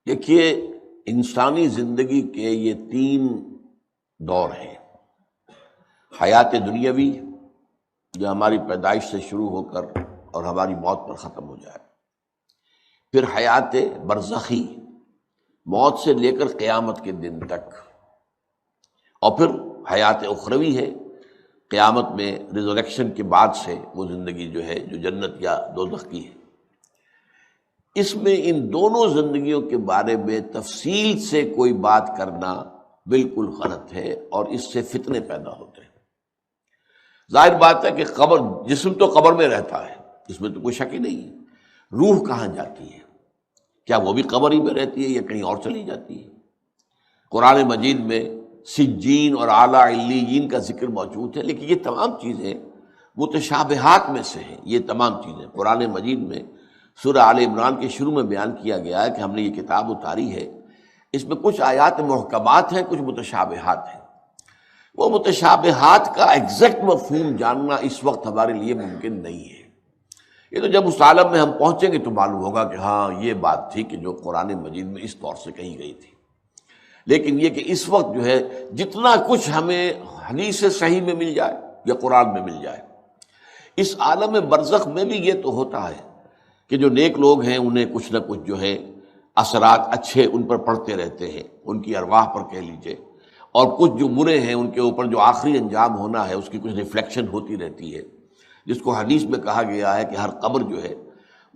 دیکھیے، انسانی زندگی کے یہ تین دور ہیں۔ حیات دنیاوی جو ہماری پیدائش سے شروع ہو کر اور ہماری موت پر ختم ہو جائے، پھر حیات برزخی موت سے لے کر قیامت کے دن تک، اور پھر حیات اخروی ہے قیامت میں ریزریکشن کے بعد سے وہ زندگی جو ہے جو جنت یا دوزخ کی ہے۔ اس میں ان دونوں زندگیوں کے بارے میں تفصیل سے کوئی بات کرنا بالکل غلط ہے، اور اس سے فتنے پیدا ہوتے ہیں۔ ظاہر بات ہے کہ قبر، جسم تو قبر میں رہتا ہے، اس میں تو کوئی شک ہی نہیں ہے۔ روح کہاں جاتی ہے؟ کیا وہ بھی قبر ہی میں رہتی ہے یا کہیں اور چلی جاتی ہے؟ قرآن مجید میں سجین اور اعلیٰ علیین کا ذکر موجود ہے، لیکن یہ تمام چیزیں متشابہات میں سے ہیں۔ یہ تمام چیزیں قرآن مجید میں سورہ آل عمران کے شروع میں بیان کیا گیا ہے کہ ہم نے یہ کتاب اتاری ہے، اس میں کچھ آیات محکمات ہیں، کچھ متشابہات ہیں۔ وہ متشابہات کا ایگزیکٹ مفہوم جاننا اس وقت ہمارے لیے ممکن نہیں ہے۔ یہ تو جب اس عالم میں ہم پہنچیں گے تو معلوم ہوگا کہ ہاں یہ بات تھی کہ جو قرآن مجید میں اس طور سے کہی گئی تھی۔ لیکن یہ کہ اس وقت جو ہے جتنا کچھ ہمیں حدیث صحیح میں مل جائے یا قرآن میں مل جائے، اس عالم برزخ میں بھی یہ تو ہوتا ہے کہ جو نیک لوگ ہیں انہیں کچھ نہ کچھ جو ہے اثرات اچھے ان پر پڑتے رہتے ہیں، ان کی ارواح پر کہہ لیجئے، اور کچھ جو برے ہیں ان کے اوپر جو آخری انجام ہونا ہے اس کی کچھ ریفلیکشن ہوتی رہتی ہے، جس کو حدیث میں کہا گیا ہے کہ ہر قبر جو ہے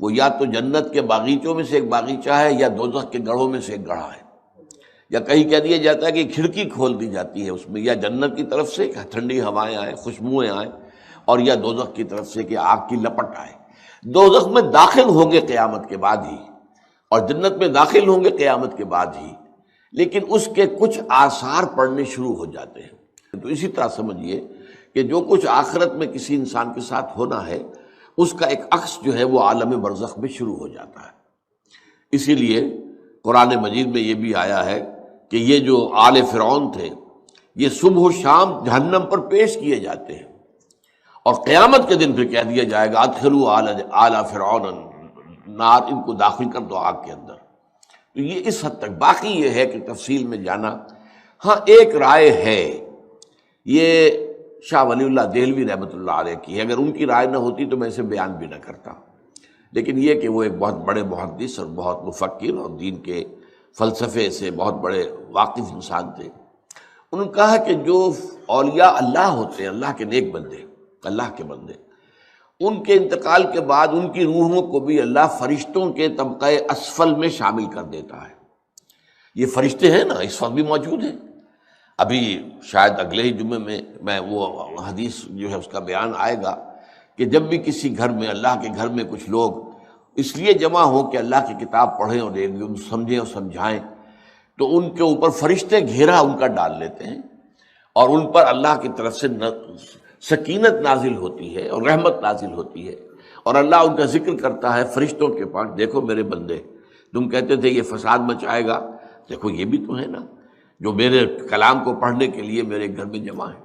وہ یا تو جنت کے باغیچوں میں سے ایک باغیچہ ہے یا دوزخ کے گڑھوں میں سے ایک گڑھا ہے، یا کہیں کہہ دیا جاتا ہے کہ کھڑکی کھول دی جاتی ہے اس میں، یا جنت کی طرف سے کہ ٹھنڈی ہوائیں آئیں، خوشبوئیں آئیں، اور یا دوزخ کی طرف سے کہ آگ کی لپٹ آئے۔ دوزخ میں داخل ہوں گے قیامت کے بعد ہی، اور جنت میں داخل ہوں گے قیامت کے بعد ہی، لیکن اس کے کچھ آثار پڑنے شروع ہو جاتے ہیں۔ تو اسی طرح سمجھیے کہ جو کچھ آخرت میں کسی انسان کے ساتھ ہونا ہے اس کا ایک عکس جو ہے وہ عالم برزخ میں شروع ہو جاتا ہے۔ اسی لیے قرآن مجید میں یہ بھی آیا ہے کہ یہ جو آل فرعون تھے یہ صبح و شام جہنم پر پیش کیے جاتے ہیں، اور قیامت کے دن پھر کہہ دیا جائے گا ادخلوا آل فرعون نار، ان کو داخل کر دو آگ کے اندر۔ تو یہ اس حد تک، باقی یہ ہے کہ تفصیل میں جانا، ہاں ایک رائے ہے، یہ شاہ ولی اللہ دہلوی رحمۃ اللہ علیہ کی ہے، اگر ان کی رائے نہ ہوتی تو میں اسے بیان بھی نہ کرتا، لیکن یہ کہ وہ ایک بہت بڑے محدث اور بہت مفکر اور دین کے فلسفے سے بہت بڑے واقف انسان تھے۔ انہوں نے کہا کہ جو اولیاء اللہ ہوتے ہیں، اللہ کے نیک بندے، اللہ کے بندے، ان کے انتقال کے بعد ان کی روحوں کو بھی اللہ فرشتوں کے طبقہ اسفل میں شامل کر دیتا ہے۔ یہ فرشتے ہیں نا، اس وقت بھی موجود ہیں۔ ابھی شاید اگلے ہی جمعے میں وہ حدیث جو ہے اس کا بیان آئے گا کہ جب بھی کسی گھر میں، اللہ کے گھر میں کچھ لوگ اس لیے جمع ہوں کہ اللہ کی کتاب پڑھیں اور سمجھیں اور سمجھائیں، تو ان کے اوپر فرشتے گھیرا ان کا ڈال لیتے ہیں، اور ان پر اللہ کی طرف سے سکینت نازل ہوتی ہے اور رحمت نازل ہوتی ہے، اور اللہ ان کا ذکر کرتا ہے فرشتوں کے پاس، دیکھو میرے بندے، تم کہتے تھے یہ فساد مچائے گا، دیکھو یہ بھی تو ہے نا جو میرے کلام کو پڑھنے کے لیے میرے گھر میں جمع ہے۔